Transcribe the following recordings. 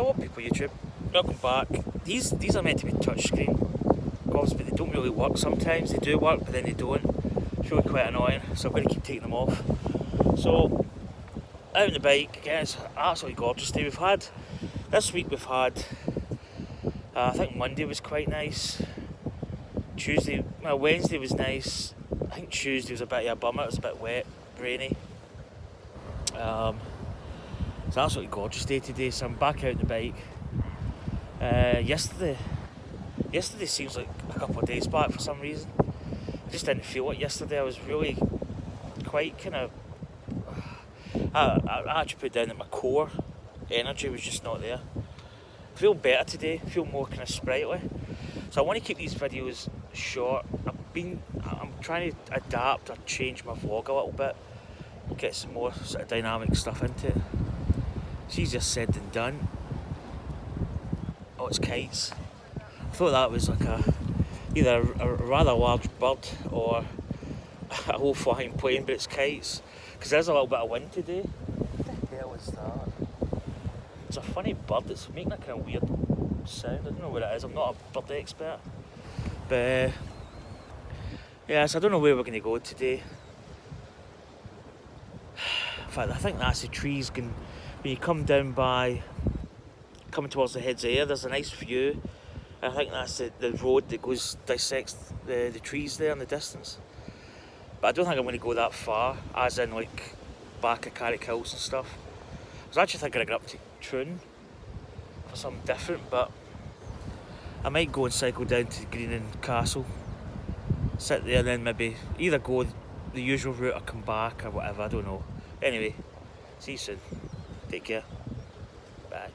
Hello people YouTube, welcome back. These are meant to be touchscreen gloves, but they don't really work sometimes. They do work but then they don't. It's really quite annoying, so I'm going to keep taking them off. So out on the bike, again, it's an absolutely gorgeous day. This week we've had, I think Monday was quite nice. Wednesday was nice. I think Tuesday was a bit of a bummer, it was a bit wet, rainy. It's an absolutely gorgeous day today, so I'm back out on the bike. Yesterday seems like a couple of days back for some reason. I just didn't feel it yesterday. I was really quite kind of... I actually put down that my core energy was just not there. I feel better today, I feel more kind of sprightly. So I want to keep these videos short. I'm trying to adapt or change my vlog a little bit. Get some more sort of dynamic stuff into it. It's easier said than done. Oh, it's kites. I thought that was like either a rather large bird or a low flying plane, but it's kites. Because there's a little bit of wind today. What the hell is that? It's a funny bird that's making a kind of weird sound. I don't know what it is, I'm not a bird expert. But yeah, so I don't know where we're going to go today. In fact, I think that's the trees. When you come down coming towards the Heads Air, there's a nice view. I think that's the road that dissects the trees there in the distance. But I don't think I'm going to go that far, as in like back of Carrickhouse and stuff. I was actually thinking of going up to Troon for something different, but I might go and cycle down to Greenan Castle, sit there and then maybe either go the usual route or come back or whatever, I don't know. Anyway, see you soon. Take care. Bye.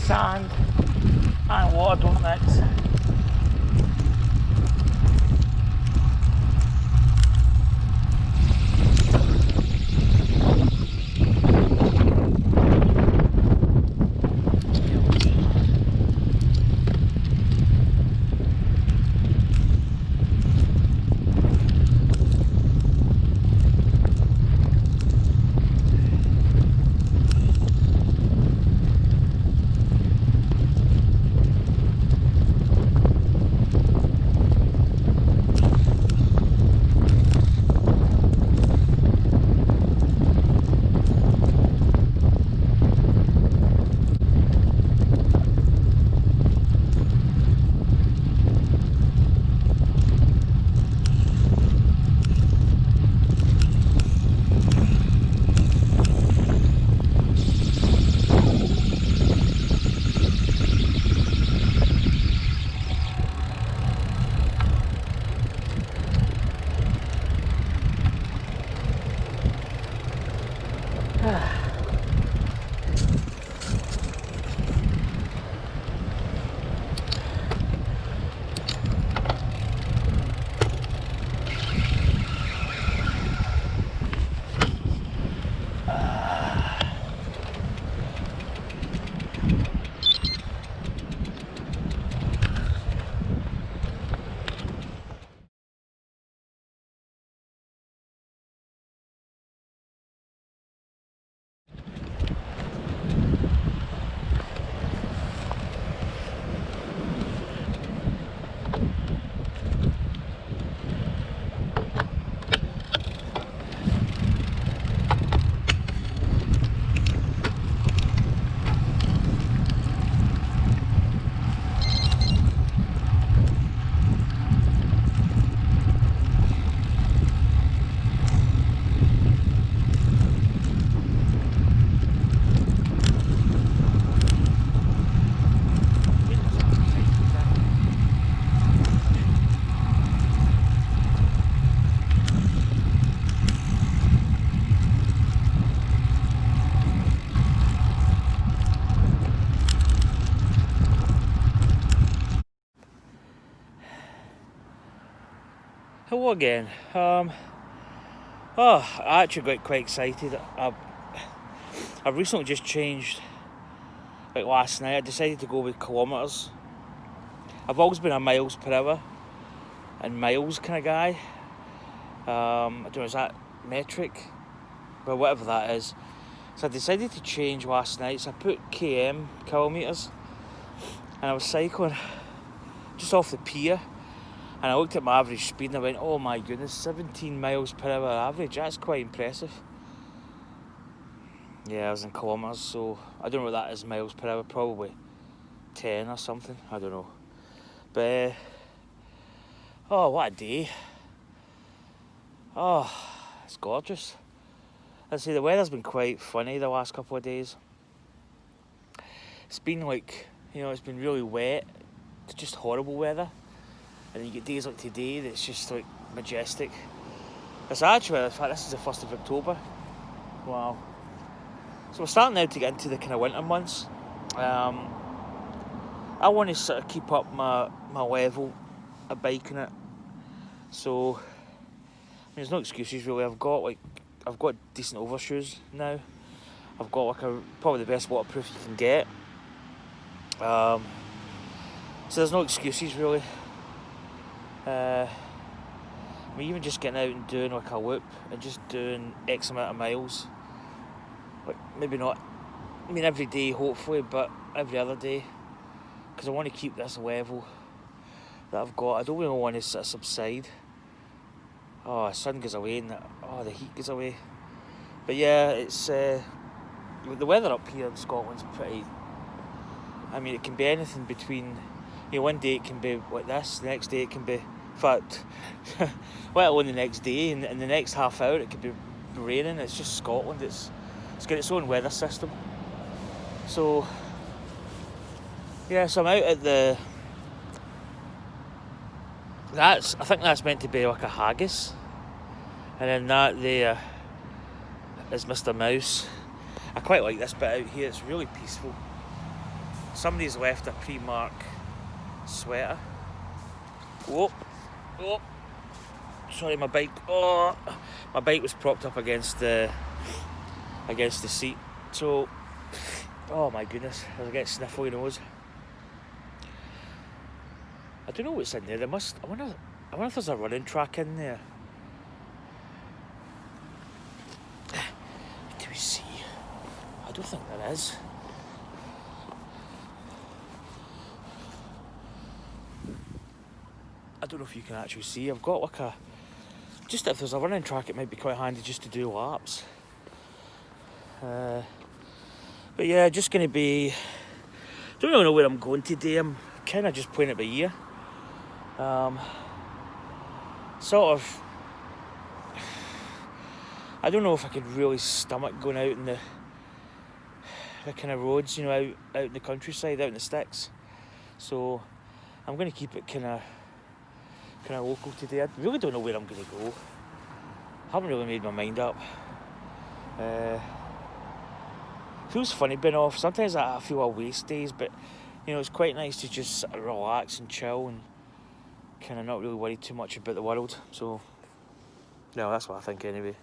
sand and water don't mix. Hello again. I actually got quite excited. I recently just changed. Like last night, I decided to go with kilometres. I've always been a miles per hour and miles kind of guy. I don't know, is that metric? But whatever that is. So I decided to change last night. So I put kilometres, and I was cycling just off the pier. And I looked at my average speed and I went, oh my goodness, 17 miles per hour average, that's quite impressive. Yeah, I was in kilometres, so I don't know what that is, miles per hour, probably 10 or something, I don't know. But, oh, what a day. Oh, it's gorgeous. I say the weather's been quite funny the last couple of days. It's been like, it's been really wet, it's just horrible weather. And then you get days like today that's just like majestic. It's actually, in fact, this is the 1st of October. Wow. So we're starting now to get into the kind of winter months. I want to sort of keep up my level of biking it. So, there's no excuses really. I've got decent overshoes now. I've got probably the best waterproof you can get. So there's no excuses really. Even just getting out and doing like a loop and just doing X amount of miles, like maybe not, every day hopefully, but every other day, because I want to keep this level that I've got. I don't really want to sort of subside. Oh, the sun goes away and the heat goes away. But yeah, it's the weather up here in Scotland's pretty. It can be anything between. One day it can be like this, the next day it can be, in fact, let alone the next day, and in the next half hour it could be raining. It's just Scotland, it's got its own weather system. So, yeah, so I'm out at I think that's meant to be like a haggis, and then that there is Mr. Mouse. I quite like this bit out here, it's really peaceful. somebody's left a Primark sweater. Whoa, oh, sorry, my bike. Oh, my bike was propped up against the seat. So, oh my goodness, I was getting sniffly nose. I don't know what's in there. I wonder if there's a running track in there. Do we see? I don't think there is. I don't know if you can actually see. I've got like just if there's a running track, it might be quite handy just to do laps. But yeah, just going to be... don't really know where I'm going today. I'm kind of just playing it by ear. Sort of... I don't know if I could really stomach going out in the kind of roads, out in the countryside, out in the sticks. So I'm going to keep it kind of local today. I really don't know where I'm going to go. I haven't really made my mind up. Feels funny being off. Sometimes I feel I waste days, but it's quite nice to just relax and chill and kind of not really worry too much about the world. So, no, that's what I think anyway.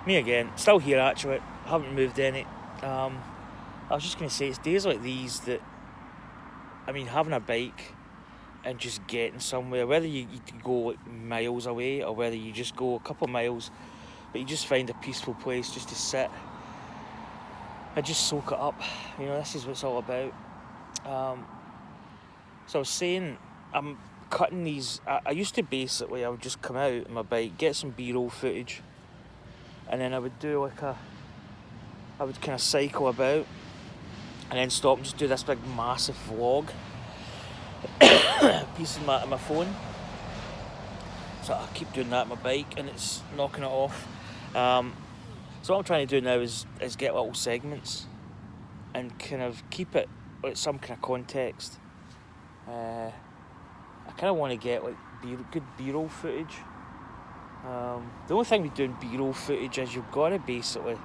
Me again, still here actually, haven't moved any. I was just going to say, it's days like these that, having a bike and just getting somewhere, whether you go like miles away or whether you just go a couple of miles, but you just find a peaceful place just to sit and just soak it up. This is what it's all about. So I was saying, I'm cutting these. I used to basically, I would just come out on my bike, get some B-roll footage, and then I would do I would kind of cycle about and then stop and just do this big massive vlog piece of my phone. So I keep doing that on my bike and it's knocking it off. So what I'm trying to do now is get little segments and kind of keep it with some kind of context. I kind of want to get like good B-roll footage. The only thing with doing B-roll footage is you've got to basically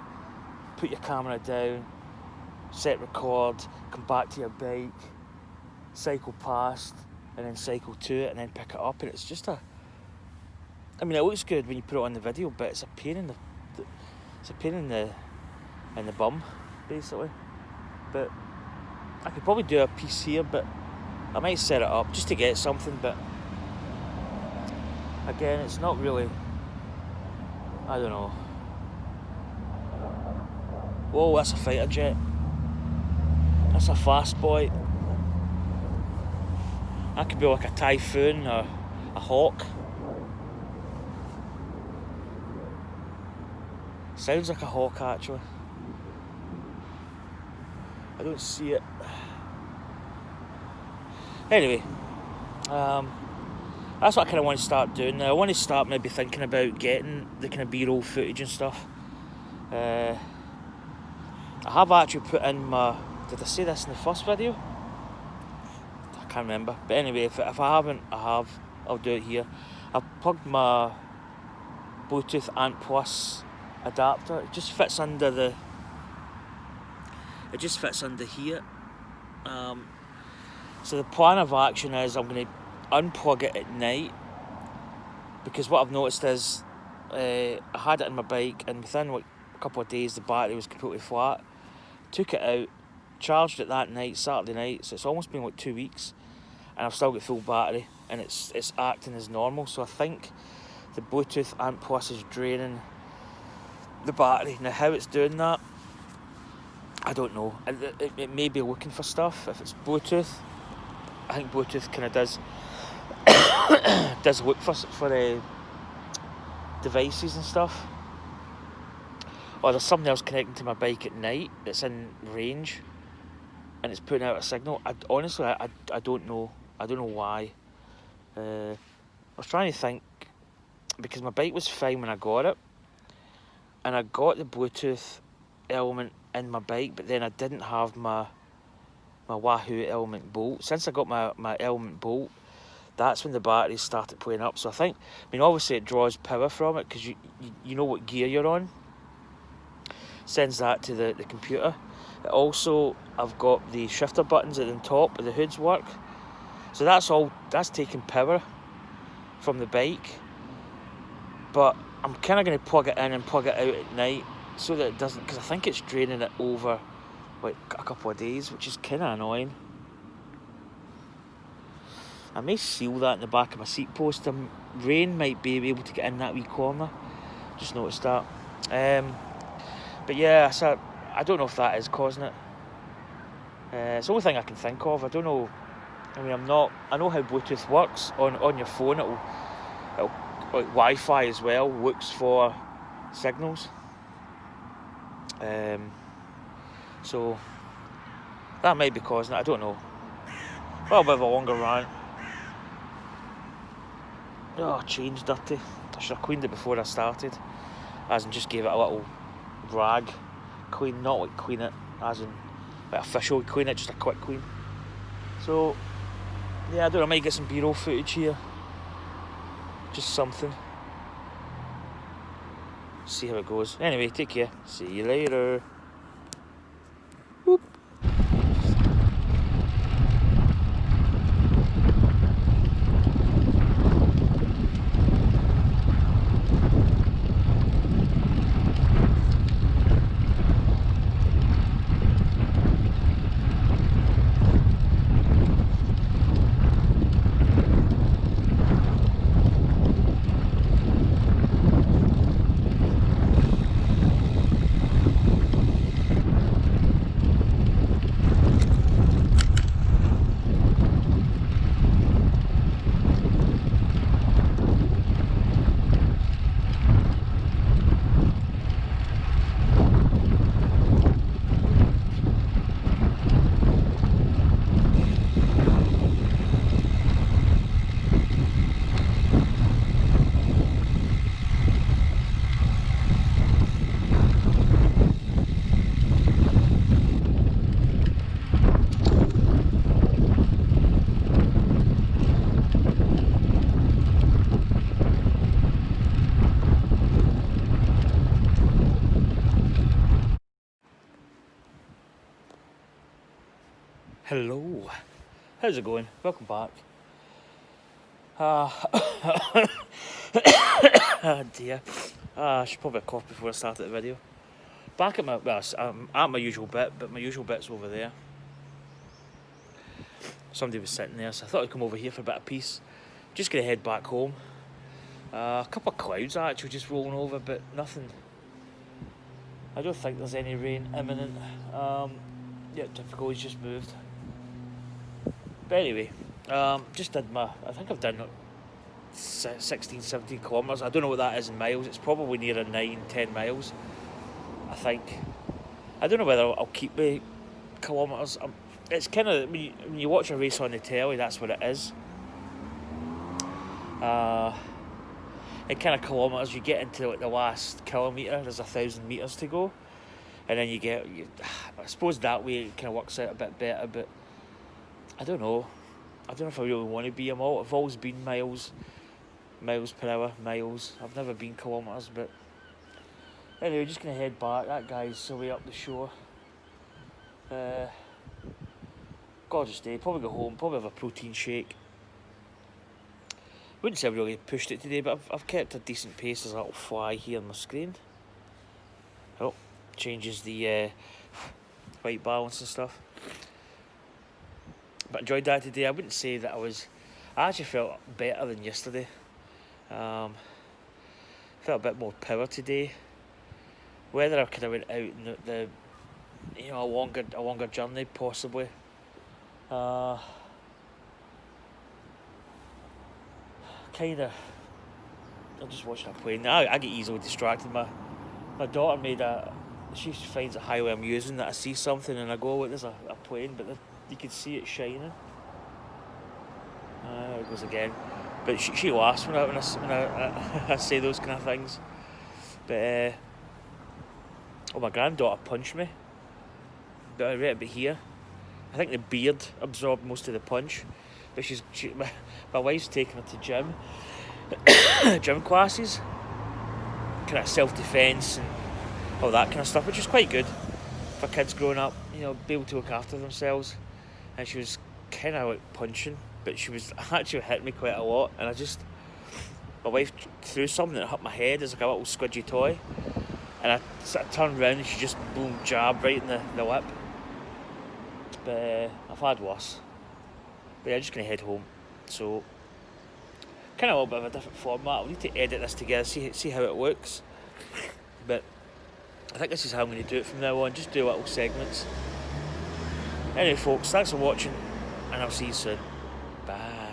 put your camera down, set record, come back to your bike, cycle past, and then cycle to it, and then pick it up. And it's just it looks good when you put it on the video, but it's a pain in the bum, basically. But I could probably do a piece here, but I might set it up just to get something. But again, it's not really. I don't know. Whoa, that's a fighter jet. That's a fast boy. That could be like a Typhoon or a Hawk. Sounds like a Hawk actually. I don't see it. Anyway, that's what I kind of want to start doing now. I want to start maybe thinking about getting the kind of B-roll footage and stuff. I have actually put in my... Did I say this in the first video? I can't remember. But anyway, if I haven't, I'll do it here. I've plugged my Bluetooth Ant Plus adapter. It just fits under here. So the plan of action is I'm going to unplug it at night, because what I've noticed is I had it in my bike and within like a couple of days the battery was completely flat. took it out, charged it that night, Saturday night, so it's almost been like 2 weeks, and I've still got full battery, and it's acting as normal. So I think the Bluetooth Ant Plus is draining the battery. Now how it's doing that, I don't know. It may be looking for stuff. If it's Bluetooth, I think Bluetooth kind of does does look for devices and stuff. Or there's something else connecting to my bike at night that's in range, and it's putting out a signal. Honestly, I don't know. I don't know why. I was trying to think, because my bike was fine when I got it, and I got the Bluetooth element in my bike, but then I didn't have my Wahoo Element Bolt. Since I got my Element Bolt, that's when the batteries started playing up. So I mean, obviously it draws power from it, because you know what gear you're on. Sends that to the computer. Also, I've got the shifter buttons at the top of the hoods work. So that's taking power from the bike. But I'm kind of going to plug it in and plug it out at night, so that it doesn't, because I think it's draining it over like a couple of days, which is kind of annoying. I may seal that in the back of my seat post. Rain might be able to get in that wee corner. Just noticed that. But yeah, so I don't know if that is causing it. It's the only thing I can think of. I don't know. I mean, I know how Bluetooth works on your phone. It'll like Wi-Fi as well looks for signals. So that might be causing it. I don't know. Well, a bit of a longer rant. Oh, chain's dirty. I should have cleaned it before I started, as in just gave it a little rag clean, not like clean it as in like officially clean it, just a quick clean. So yeah, I don't know, I might get some B-roll footage here, just something, see how it goes. Anyway, take care, see you later. Whoop. Hello, how's it going? Welcome back. Oh dear. I should probably have coughed before I started the video. Back at I'm at my usual bit, but my usual bit's over there. Somebody was sitting there, so I thought I'd come over here for a bit of peace. Just gonna head back home. A couple of clouds actually just rolling over, but nothing. I don't think there's any rain imminent. Yeah, typical, he's just moved. But anyway, just did I think I've done 16, 17 kilometres. I don't know what that is in miles. It's probably near 9-10 miles, I think. I don't know whether I'll keep the kilometres. It's kind of, when you watch a race on the telly, that's what it is. In kind of kilometres, you get into like the last kilometre, there's 1,000 metres to go. And then I suppose that way it kind of works out a bit better, but I don't know. I don't know if I really want to be them all. I've always been miles per hour, miles. I've never been kilometres, but anyway, just going to head back. That guy's away up the shore. Gorgeous day. Probably go home, probably have a protein shake. Wouldn't say I've really pushed it today, but I've kept a decent pace. There's a little fly here on my screen. Oh, changes the white balance and stuff. But enjoyed that today. I wouldn't say that I actually felt better than yesterday. Felt a bit more power today. Whether I could have went out in the a longer journey possibly. Kinda I'm just watching a plane. I get easily distracted. My daughter she finds it highly amusing that I see something and I go, oh, look, there's a plane, but you can see it shining. There it goes again. But she laughs when I say those kind of things. But my granddaughter punched me. But right about here. I think the beard absorbed most of the punch. But my wife's taking her to gym classes, kind of self-defence and all that kind of stuff, which is quite good for kids growing up, be able to look after themselves. And she was kind of like punching, but she was actually hitting me quite a lot, and my wife threw something that hit my head as like a little squidgy toy, and I sort of turned around and she just boom jabbed right in the lip. But I've had worse. But yeah, I'm just going to head home. So kind of a little bit of a different format. I'll need to edit this together, see how it looks. But I think this is how I'm going to do it from now on. Just do little segments. Anyway, folks, thanks for watching, and I'll see you soon. Bye.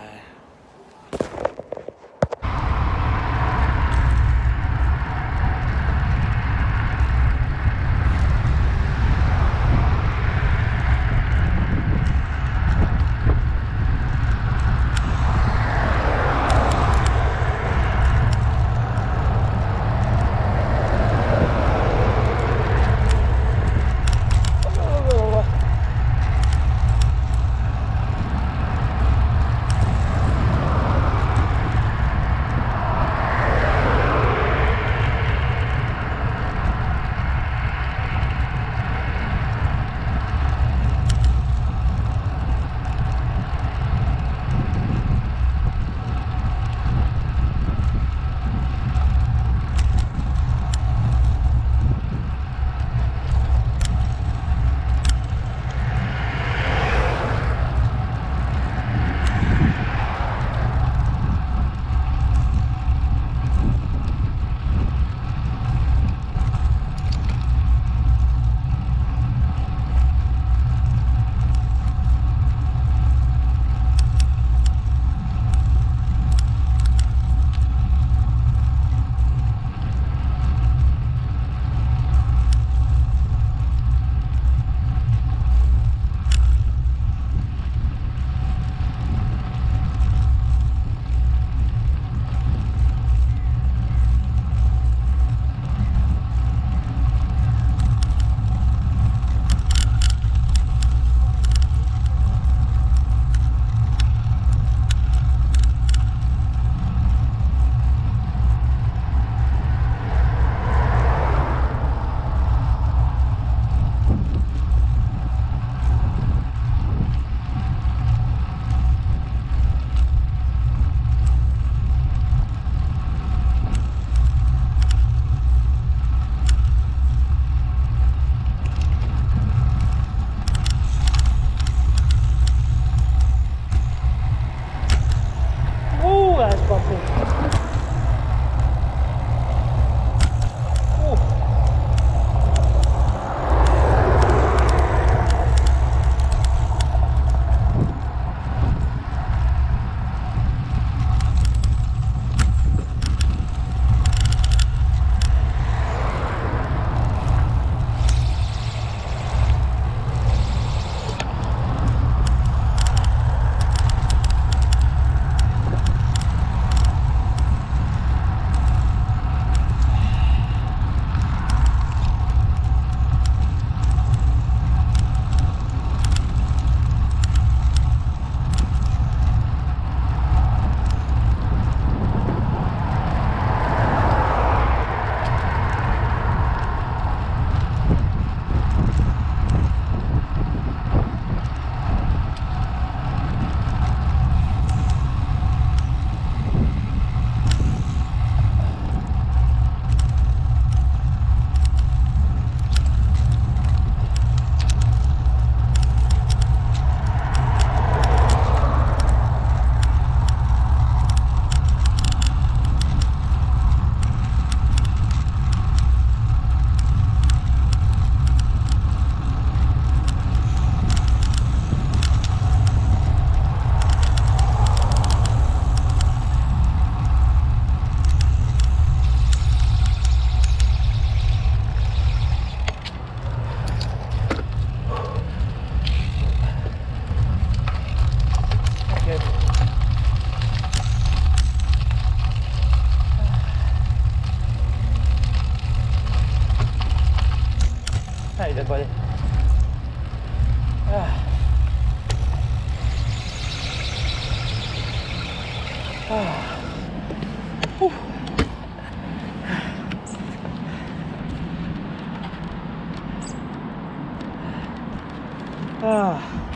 excited, buddy. Ah. Ah. Whew. Ah.